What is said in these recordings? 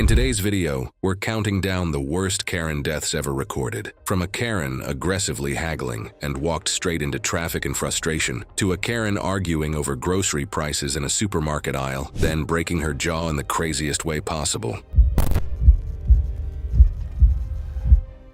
In today's video, we're counting down the worst Karen deaths ever recorded. From a Karen aggressively haggling and walked straight into traffic and frustration, to a Karen arguing over grocery prices in a supermarket aisle, then breaking her jaw in the craziest way possible.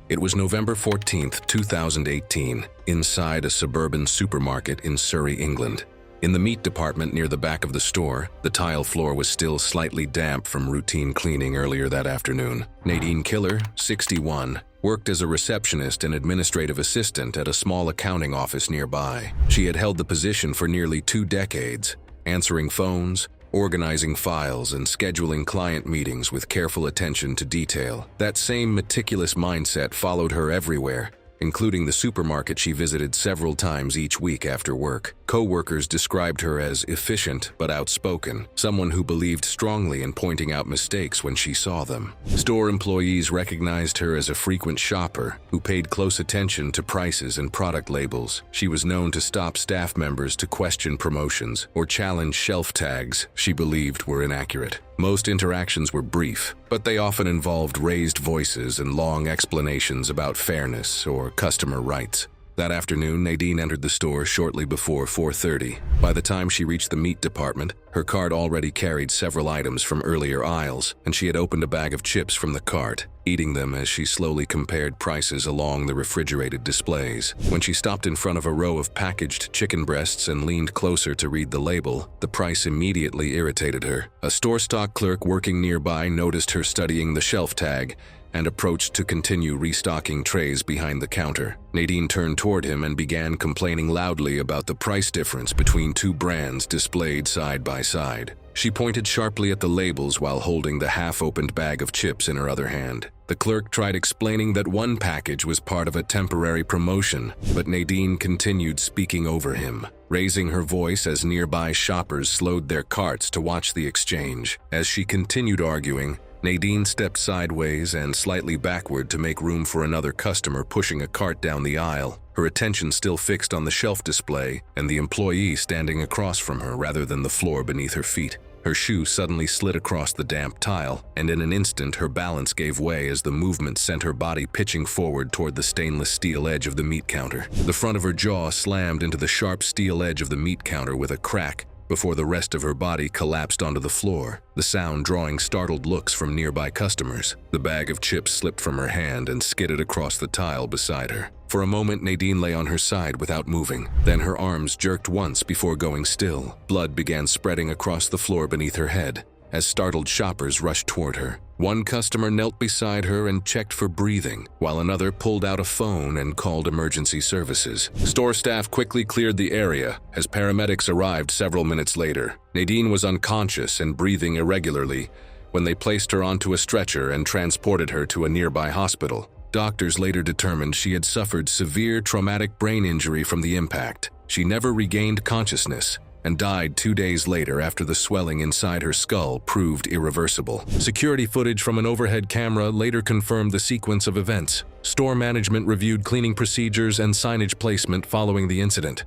It was November 14th, 2018, inside a suburban supermarket in Surrey, England. In the meat department near the back of the store, the tile floor was still slightly damp from routine cleaning earlier that afternoon. Nadine Killer, 61, worked as a receptionist and administrative assistant at a small accounting office nearby. She had held the position for nearly 2 decades, answering phones, organizing files, and scheduling client meetings with careful attention to detail. That same meticulous mindset followed her everywhere, including the supermarket she visited several times each week after work. Co-workers described her as efficient but outspoken, someone who believed strongly in pointing out mistakes when she saw them. Store employees recognized her as a frequent shopper who paid close attention to prices and product labels. She was known to stop staff members to question promotions or challenge shelf tags she believed were inaccurate. Most interactions were brief, but they often involved raised voices and long explanations about fairness or customer rights. That afternoon, Nadine entered the store shortly before 4:30. By the time she reached the meat department, her cart already carried several items from earlier aisles, and she had opened a bag of chips from the cart, eating them as she slowly compared prices along the refrigerated displays. When she stopped in front of a row of packaged chicken breasts and leaned closer to read the label, the price immediately irritated her. A store stock clerk working nearby noticed her studying the shelf tag and approached to continue restocking trays behind the counter. Nadine turned toward him and began complaining loudly about the price difference between 2 brands displayed side by side. She pointed sharply at the labels while holding the half-opened bag of chips in her other hand. The clerk tried explaining that one package was part of a temporary promotion, but Nadine continued speaking over him, raising her voice as nearby shoppers slowed their carts to watch the exchange. As she continued arguing, Nadine stepped sideways and slightly backward to make room for another customer pushing a cart down the aisle, her attention still fixed on the shelf display and the employee standing across from her rather than the floor beneath her feet. Her shoe suddenly slid across the damp tile, and in an instant her balance gave way as the movement sent her body pitching forward toward the stainless steel edge of the meat counter. The front of her jaw slammed into the sharp steel edge of the meat counter with a crack, before the rest of her body collapsed onto the floor, the sound drawing startled looks from nearby customers. The bag of chips slipped from her hand and skidded across the tile beside her. For a moment, Nadine lay on her side without moving. Then her arms jerked once before going still. Blood began spreading across the floor beneath her head as startled shoppers rushed toward her. One customer knelt beside her and checked for breathing, while another pulled out a phone and called emergency services. Store staff quickly cleared the area as paramedics arrived several minutes later. Nadine was unconscious and breathing irregularly when they placed her onto a stretcher and transported her to a nearby hospital. Doctors later determined she had suffered severe traumatic brain injury from the impact. She never regained consciousness and died 2 days later after the swelling inside her skull proved irreversible. Security footage from an overhead camera later confirmed the sequence of events. Store management reviewed cleaning procedures and signage placement following the incident.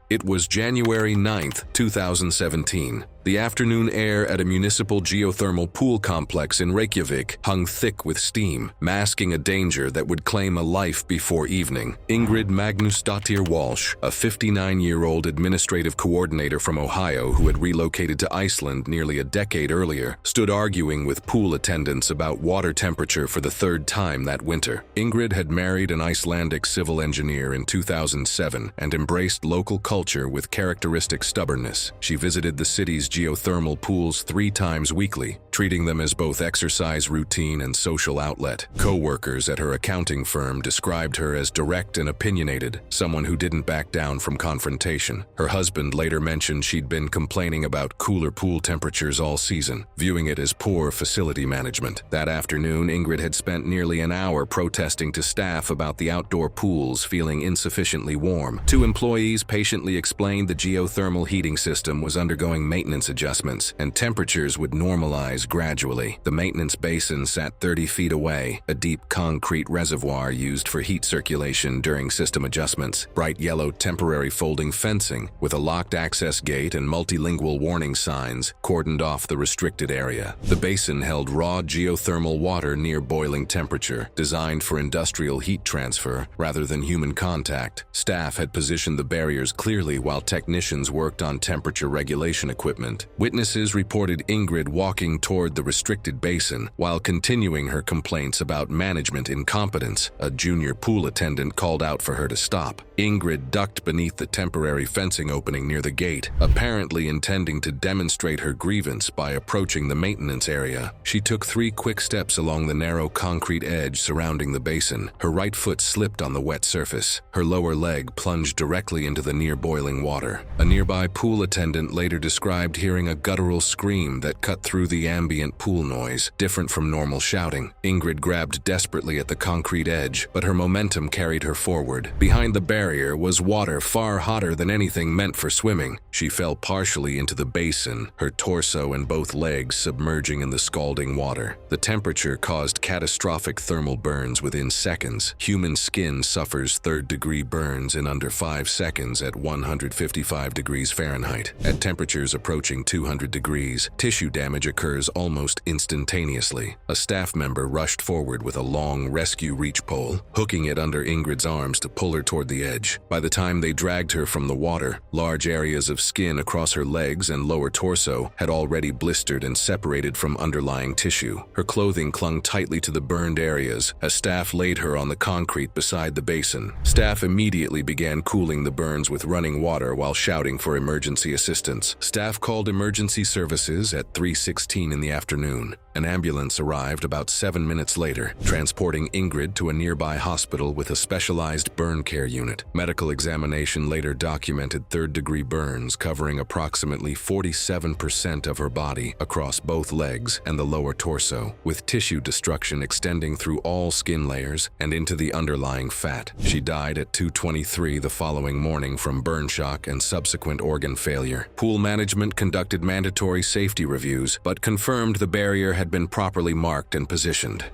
It was January 9th, 2017. The afternoon air at a municipal geothermal pool complex in Reykjavik hung thick with steam, masking a danger that would claim a life before evening. Ingrid Magnusdóttir Walsh, a 59-year-old administrative coordinator from Ohio who had relocated to Iceland nearly a decade earlier, stood arguing with pool attendants about water temperature for the 3rd time that winter. Ingrid had married an Icelandic civil engineer in 2007 and embraced local culture with characteristic stubbornness. She visited the city's geothermal pools 3 times weekly, treating them as both exercise routine and social outlet. Co-workers at her accounting firm described her as direct and opinionated, someone who didn't back down from confrontation. Her husband later mentioned she'd been complaining about cooler pool temperatures all season, viewing it as poor facility management. That afternoon, Ingrid had spent nearly an hour protesting to staff about the outdoor pools feeling insufficiently warm. 2 employees patiently confidently explained the geothermal heating system was undergoing maintenance adjustments and temperatures would normalize gradually. The maintenance basin sat 30 feet away, a deep concrete reservoir used for heat circulation during system adjustments. Bright yellow temporary folding fencing with a locked access gate and multilingual warning signs cordoned off the restricted area. The basin held raw geothermal water near boiling temperature, designed for industrial heat transfer rather than human contact. Staff had positioned the barriers clearly while technicians worked on temperature regulation equipment. Witnesses reported Ingrid walking toward the restricted basin while continuing her complaints about management incompetence. A junior pool attendant called out for her to stop. Ingrid ducked beneath the temporary fencing opening near the gate, apparently intending to demonstrate her grievance by approaching the maintenance area. She took 3 quick steps along the narrow concrete edge surrounding the basin. Her right foot slipped on the wet surface. Her lower leg plunged directly into the near-boiling water. A nearby pool attendant later described hearing a guttural scream that cut through the ambient pool noise, different from normal shouting. Ingrid grabbed desperately at the concrete edge, but her momentum carried her forward. Behind the barrier was water far hotter than anything meant for swimming. She fell partially into the basin, her torso and both legs submerging in the scalding water. The temperature caused catastrophic thermal burns within seconds. Human skin suffers third-degree burns in under 5 seconds at 155 degrees Fahrenheit. At temperatures approaching 200 degrees, tissue damage occurs almost instantaneously. A staff member rushed forward with a long rescue reach pole, hooking it under Ingrid's arms to pull her toward the edge. By the time they dragged her from the water, large areas of skin across her legs and lower torso had already blistered and separated from underlying tissue. Her clothing clung tightly to the burned areas as staff laid her on the concrete beside the basin. Staff immediately began cooling the burns with running water while shouting for emergency assistance. Staff called emergency services at 3:16 in the afternoon. An ambulance arrived about 7 minutes later, transporting Ingrid to a nearby hospital with a specialized burn care unit. Medical examination later documented third-degree burns covering approximately 47% of her body across both legs and the lower torso, with tissue destruction extending through all skin layers and into the underlying fat. She died at 2:23 the following morning from burn shock and subsequent organ failure. Pool management conducted mandatory safety reviews, but confirmed the barrier had been properly marked and positioned.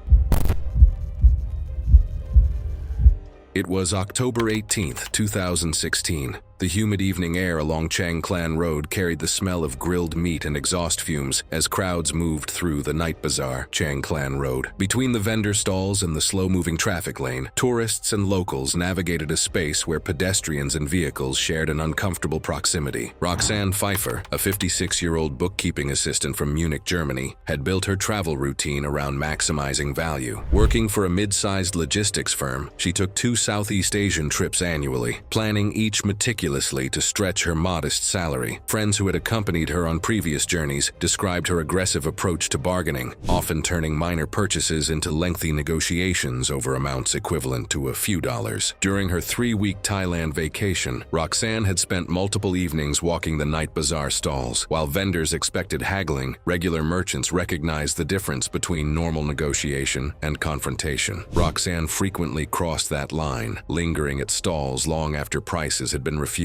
It was October 18th, 2016. The humid evening air along Clan Road carried the smell of grilled meat and exhaust fumes as crowds moved through the night bazaar, Clan Road. Between the vendor stalls and the slow-moving traffic lane, tourists and locals navigated a space where pedestrians and vehicles shared an uncomfortable proximity. Roxanne Pfeiffer, a 56-year-old bookkeeping assistant from Munich, Germany, had built her travel routine around maximizing value. Working for a mid-sized logistics firm, she took 2 Southeast Asian trips annually, planning each meticulously to stretch her modest salary. Friends who had accompanied her on previous journeys described her aggressive approach to bargaining, often turning minor purchases into lengthy negotiations over amounts equivalent to a few dollars. During her 3-week Thailand vacation, Roxanne had spent multiple evenings walking the night bazaar stalls. While vendors expected haggling, regular merchants recognized the difference between normal negotiation and confrontation. Roxanne frequently crossed that line, lingering at stalls long after prices had been refused,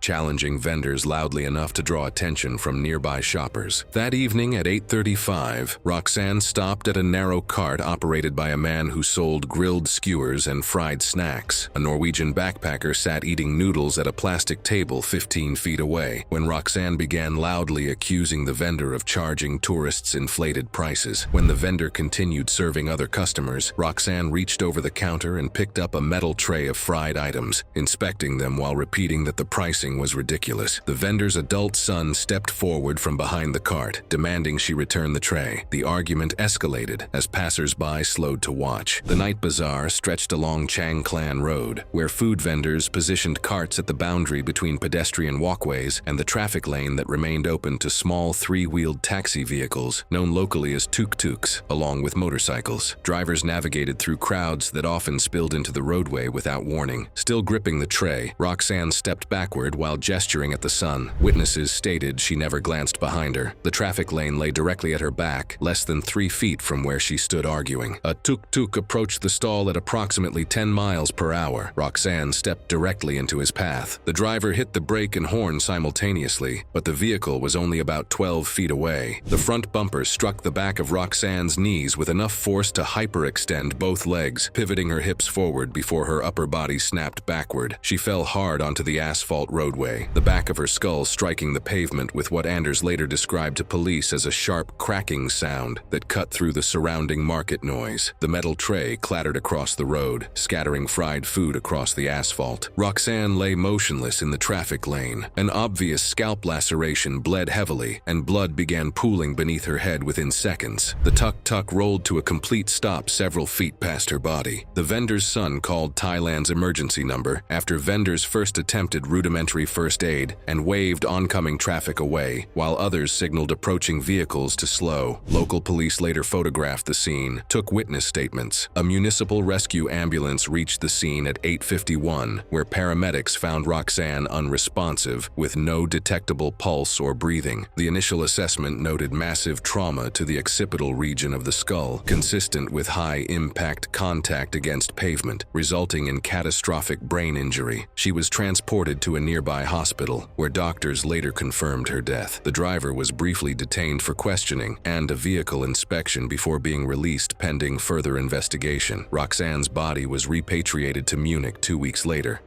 challenging vendors loudly enough to draw attention from nearby shoppers. That evening at 8:35, Roxanne stopped at a narrow cart operated by a man who sold grilled skewers and fried snacks. A Norwegian backpacker sat eating noodles at a plastic table 15 feet away when Roxanne began loudly accusing the vendor of charging tourists inflated prices. When the vendor continued serving other customers, Roxanne reached over the counter and picked up a metal tray of fried items, inspecting them while repeating that the pricing was ridiculous. The vendor's adult son stepped forward from behind the cart, demanding she return the tray. The argument escalated as passers-by slowed to watch. The night bazaar stretched along Clan Road, where food vendors positioned carts at the boundary between pedestrian walkways and the traffic lane that remained open to small 3-wheeled taxi vehicles, known locally as tuk-tuks, along with motorcycles. Drivers navigated through crowds that often spilled into the roadway without warning. Still gripping the tray, Roxanne stepped snapped backward while gesturing at the sun. Witnesses stated she never glanced behind her. The traffic lane lay directly at her back, less than 3 feet from where she stood arguing. A tuk-tuk approached the stall at approximately 10 miles per hour. Roxanne stepped directly into his path. The driver hit the brake and horn simultaneously, but the vehicle was only about 12 feet away. The front bumper struck the back of Roxanne's knees with enough force to hyperextend both legs, pivoting her hips forward before her upper body snapped backward. She fell hard onto the asphalt roadway, the back of her skull striking the pavement with what Anders later described to police as a sharp cracking sound that cut through the surrounding market noise. The metal tray clattered across the road, scattering fried food across the asphalt. Roxanne lay motionless in the traffic lane. An obvious scalp laceration bled heavily, and blood began pooling beneath her head within seconds. The tuk-tuk rolled to a complete stop several feet past her body. The vendor's son called Thailand's emergency number after vendors first attempted rudimentary first aid and waved oncoming traffic away, while others signaled approaching vehicles to slow. Local police later photographed the scene, took witness statements. A municipal rescue ambulance reached the scene at 8:51, where paramedics found Roxanne unresponsive, with no detectable pulse or breathing. The initial assessment noted massive trauma to the occipital region of the skull, consistent with high-impact contact against pavement, resulting in catastrophic brain injury. She was transported to a nearby hospital, where doctors later confirmed her death. The driver was briefly detained for questioning and a vehicle inspection before being released pending further investigation. Roxanne's body was repatriated to Munich 2 weeks later.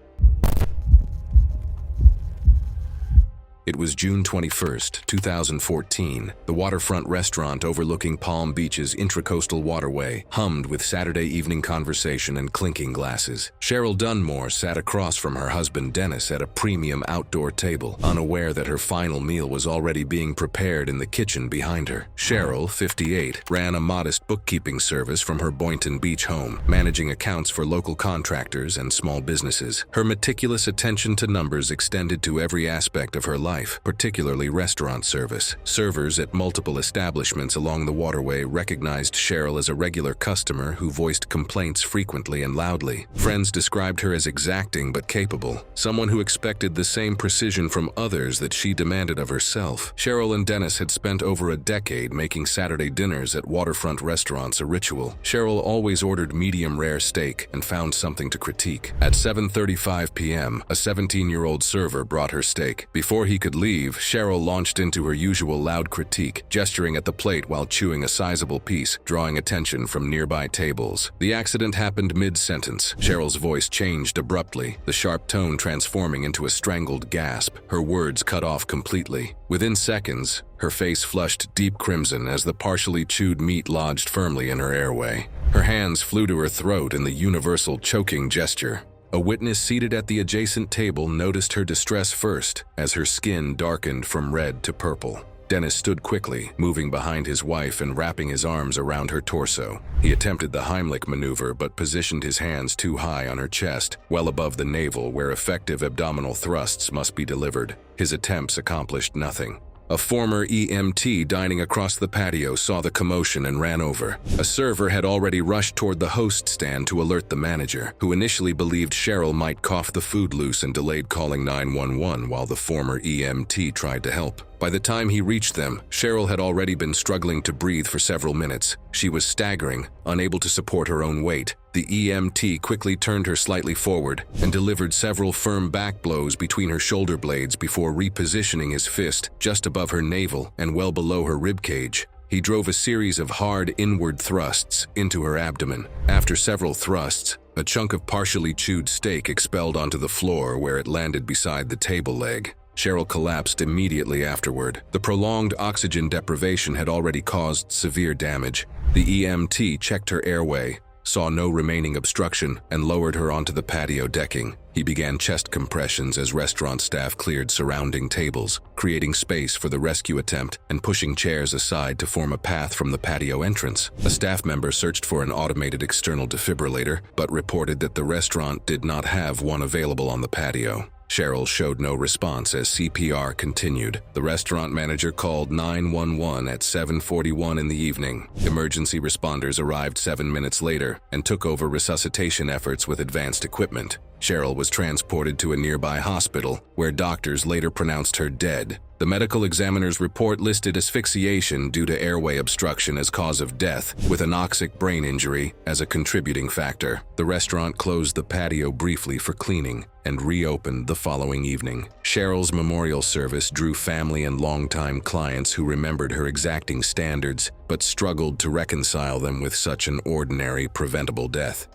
It was June 21st, 2014. The waterfront restaurant overlooking Palm Beach's Intracoastal Waterway hummed with Saturday evening conversation and clinking glasses. Cheryl Dunmore sat across from her husband Dennis at a premium outdoor table, unaware that her final meal was already being prepared in the kitchen behind her. Cheryl, 58, ran a modest bookkeeping service from her Boynton Beach home, managing accounts for local contractors and small businesses. Her meticulous attention to numbers extended to every aspect of her life, particularly restaurant service. Servers at multiple establishments along the waterway recognized Cheryl as a regular customer who voiced complaints frequently and loudly. Friends described her as exacting but capable, someone who expected the same precision from others that she demanded of herself. Cheryl and Dennis had spent over a decade making Saturday dinners at waterfront restaurants a ritual. Cheryl always ordered medium-rare steak and found something to critique. At 7:35 p.m., a 17-year-old server brought her steak. Before he could leave, Cheryl launched into her usual loud critique, gesturing at the plate while chewing a sizable piece, drawing attention from nearby tables. The accident happened mid-sentence. Cheryl's voice changed abruptly, the sharp tone transforming into a strangled gasp, her words cut off completely. Within seconds, her face flushed deep crimson as the partially chewed meat lodged firmly in her airway. Her hands flew to her throat in the universal choking gesture. A witness seated at the adjacent table noticed her distress first, as her skin darkened from red to purple. Dennis stood quickly, moving behind his wife and wrapping his arms around her torso. He attempted the Heimlich maneuver but positioned his hands too high on her chest, well above the navel where effective abdominal thrusts must be delivered. His attempts accomplished nothing. A former EMT dining across the patio saw the commotion and ran over. A server had already rushed toward the host stand to alert the manager, who initially believed Cheryl might cough the food loose and delayed calling 911 while the former EMT tried to help. By the time he reached them, Cheryl had already been struggling to breathe for several minutes. She was staggering, unable to support her own weight. The EMT quickly turned her slightly forward and delivered several firm back blows between her shoulder blades before repositioning his fist just above her navel and well below her ribcage. He drove a series of hard inward thrusts into her abdomen. After several thrusts, a chunk of partially chewed steak expelled onto the floor where it landed beside the table leg. Cheryl collapsed immediately afterward. The prolonged oxygen deprivation had already caused severe damage. The EMT checked her airway, saw no remaining obstruction, and lowered her onto the patio decking. He began chest compressions as restaurant staff cleared surrounding tables, creating space for the rescue attempt and pushing chairs aside to form a path from the patio entrance. A staff member searched for an automated external defibrillator, but reported that the restaurant did not have one available on the patio. Cheryl showed no response as CPR continued. The restaurant manager called 911 at 7:41 in the evening. Emergency responders arrived 7 minutes later and took over resuscitation efforts with advanced equipment. Cheryl was transported to a nearby hospital, where doctors later pronounced her dead. The medical examiner's report listed asphyxiation due to airway obstruction as cause of death, with anoxic brain injury as a contributing factor. The restaurant closed the patio briefly for cleaning and reopened the following evening. Cheryl's memorial service drew family and longtime clients who remembered her exacting standards, but struggled to reconcile them with such an ordinary, preventable death.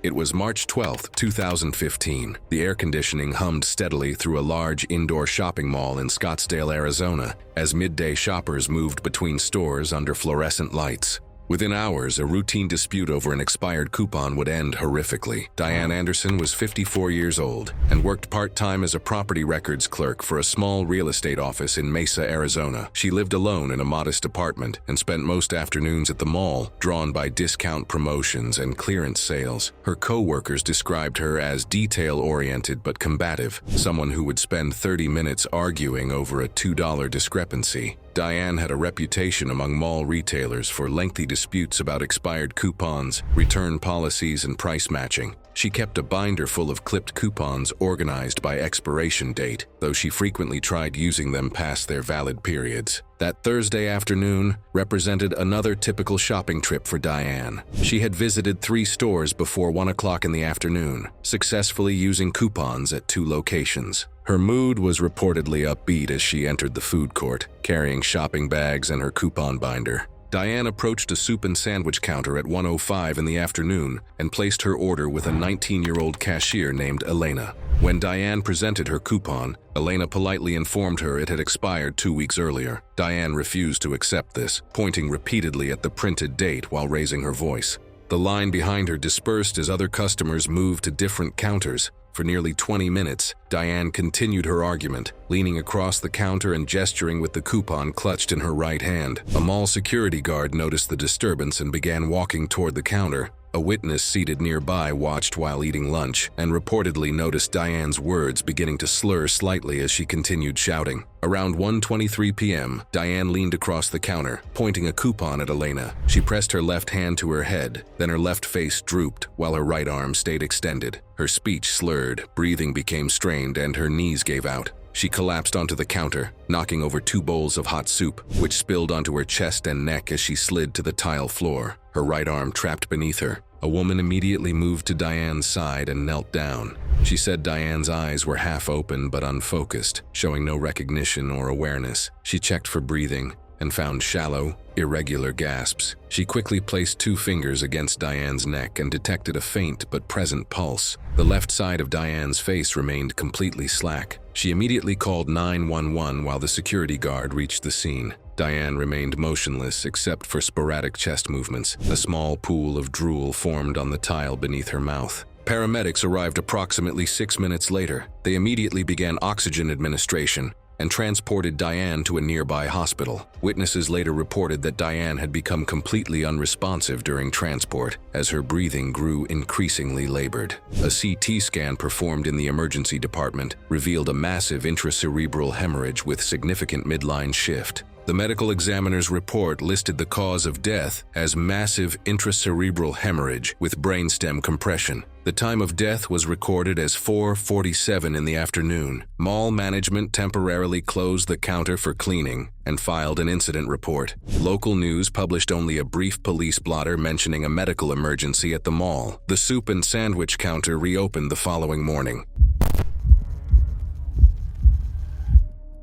It was March 12, 2015. The air conditioning hummed steadily through a large indoor shopping mall in Scottsdale, Arizona, as midday shoppers moved between stores under fluorescent lights. Within hours, a routine dispute over an expired coupon would end horrifically. Diane Anderson was 54 years old and worked part-time as a property records clerk for a small real estate office in Mesa, Arizona. She lived alone in a modest apartment and spent most afternoons at the mall, drawn by discount promotions and clearance sales. Her co-workers described her as detail-oriented but combative, someone who would spend 30 minutes arguing over a $2 discrepancy. Diane had a reputation among mall retailers for lengthy disputes about expired coupons, return policies, and price matching. She kept a binder full of clipped coupons organized by expiration date, though she frequently tried using them past their valid periods. That Thursday afternoon represented another typical shopping trip for Diane. She had visited 3 stores before 1 o'clock in the afternoon, successfully using coupons at 2 locations. Her mood was reportedly upbeat as she entered the food court, carrying shopping bags and her coupon binder. Diane approached a soup and sandwich counter at 1:05 in the afternoon and placed her order with a 19-year-old cashier named Elena. When Diane presented her coupon, Elena politely informed her it had expired 2 weeks earlier. Diane refused to accept this, pointing repeatedly at the printed date while raising her voice. The line behind her dispersed as other customers moved to different counters. For nearly 20 minutes, Diane continued her argument, leaning across the counter and gesturing with the coupon clutched in her right hand. A mall security guard noticed the disturbance and began walking toward the counter. A witness seated nearby watched while eating lunch and reportedly noticed Diane's words beginning to slur slightly as she continued shouting. Around 1:23 p.m., Diane leaned across the counter, pointing a coupon at Elena. She pressed her left hand to her head, then her left face drooped while her right arm stayed extended. Her speech slurred, breathing became strained, and her knees gave out. She collapsed onto the counter, knocking over 2 bowls of hot soup, which spilled onto her chest and neck as she slid to the tile floor, her right arm trapped beneath her. A woman immediately moved to Diane's side and knelt down. She said Diane's eyes were half open but unfocused, showing no recognition or awareness. She checked for breathing and found shallow, irregular gasps. She quickly placed 2 fingers against Diane's neck and detected a faint but present pulse. The left side of Diane's face remained completely slack. She immediately called 911 while the security guard reached the scene. Diane remained motionless except for sporadic chest movements. A small pool of drool formed on the tile beneath her mouth. Paramedics arrived approximately 6 minutes later. They immediately began oxygen administration and transported Diane to a nearby hospital. Witnesses later reported that Diane had become completely unresponsive during transport as her breathing grew increasingly labored. A CT scan performed in the emergency department revealed a massive intracerebral hemorrhage with significant midline shift. The medical examiner's report listed the cause of death as massive intracerebral hemorrhage with brainstem compression. The time of death was recorded as 4:47 in the afternoon. Mall management temporarily closed the counter for cleaning and filed an incident report. Local news published only a brief police blotter mentioning a medical emergency at the mall. The soup and sandwich counter reopened the following morning.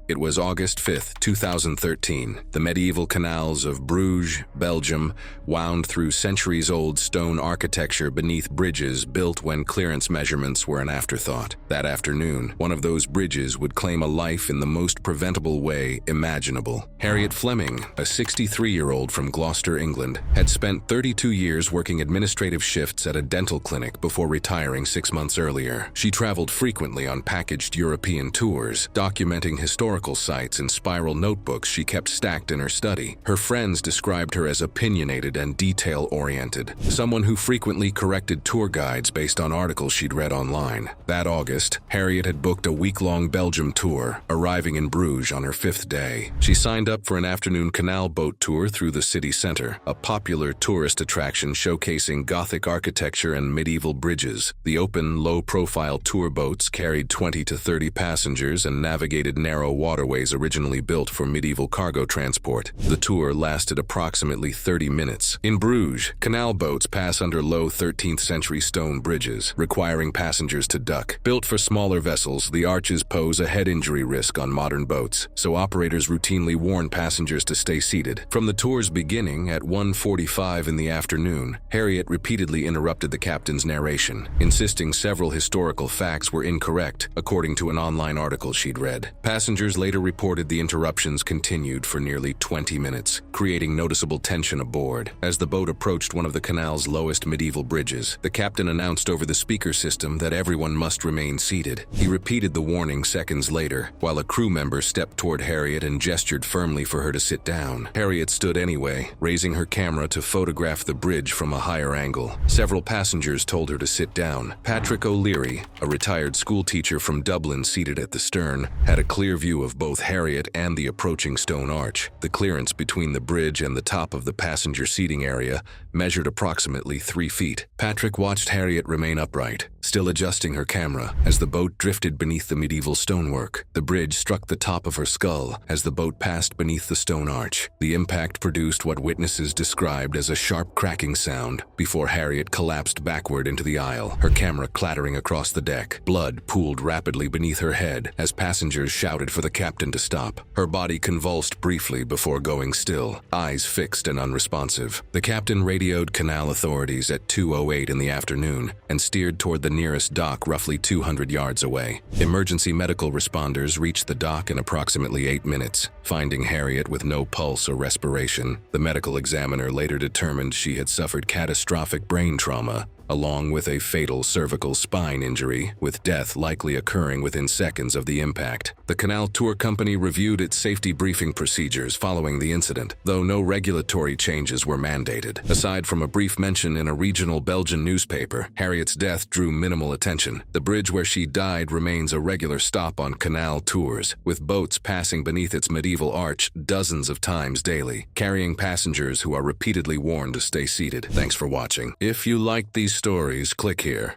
It was August 5, 2013. The medieval canals of Bruges, Belgium, wound through centuries-old stone architecture beneath bridges built when clearance measurements were an afterthought. That afternoon, one of those bridges would claim a life in the most preventable way imaginable. Harriet Fleming, a 63-year-old from Gloucester, England, had spent 32 years working administrative shifts at a dental clinic before retiring 6 months earlier. She traveled frequently on packaged European tours, documenting historical historical sites and spiral notebooks she kept stacked in her study. Her friends described her as opinionated and detail-oriented, someone who frequently corrected tour guides based on articles she'd read online. That August, Harriet had booked a week-long Belgium tour, arriving in Bruges on her 5th day. She signed up for an afternoon canal boat tour through the city center, a popular tourist attraction showcasing Gothic architecture and medieval bridges. The open, low-profile tour boats carried 20 to 30 passengers and navigated narrow waterways originally built for medieval cargo transport. The tour lasted approximately 30 minutes. In Bruges, canal boats pass under low 13th century stone bridges, requiring passengers to duck. Built for smaller vessels, the arches pose a head injury risk on modern boats, so operators routinely warn passengers to stay seated. From the tour's beginning at 1:45 in the afternoon, Harriet repeatedly interrupted the captain's narration, insisting several historical facts were incorrect, according to an online article she'd read. Passengers later reported the interruptions continued for nearly 20 minutes, creating noticeable tension aboard. As the boat approached one of the canal's lowest medieval bridges, the captain announced over the speaker system that everyone must remain seated. He repeated the warning seconds later, while a crew member stepped toward Harriet and gestured firmly for her to sit down. Harriet stood anyway, raising her camera to photograph the bridge from a higher angle. Several passengers told her to sit down. Patrick O'Leary, a retired schoolteacher from Dublin seated at the stern, had a clear view of both Harriet and the approaching stone arch. The clearance between the bridge and the top of the passenger seating area measured approximately 3 feet. Patrick watched Harriet remain upright, still adjusting her camera, as the boat drifted beneath the medieval stonework. The bridge struck the top of her skull as the boat passed beneath the stone arch. The impact produced what witnesses described as a sharp cracking sound before Harriet collapsed backward into the aisle, her camera clattering across the deck. Blood pooled rapidly beneath her head as passengers shouted for the captain to stop. Her body convulsed briefly before going still, eyes fixed and unresponsive. The captain radioed Canal authorities at 2:08 in the afternoon and steered toward the nearest dock roughly 200 yards away. Emergency medical responders reached the dock in approximately 8 minutes, finding Harriet with no pulse or respiration. The medical examiner later determined she had suffered catastrophic brain trauma, along with a fatal cervical spine injury, with death likely occurring within seconds of the impact. The Canal Tour Company reviewed its safety briefing procedures following the incident, though no regulatory changes were mandated. Aside from a brief mention in a regional Belgian newspaper, Harriet's death drew minimal attention. The bridge where she died remains a regular stop on canal tours, with boats passing beneath its medieval arch dozens of times daily, carrying passengers who are repeatedly warned to stay seated. Thanks for watching. If you liked these stories, click here.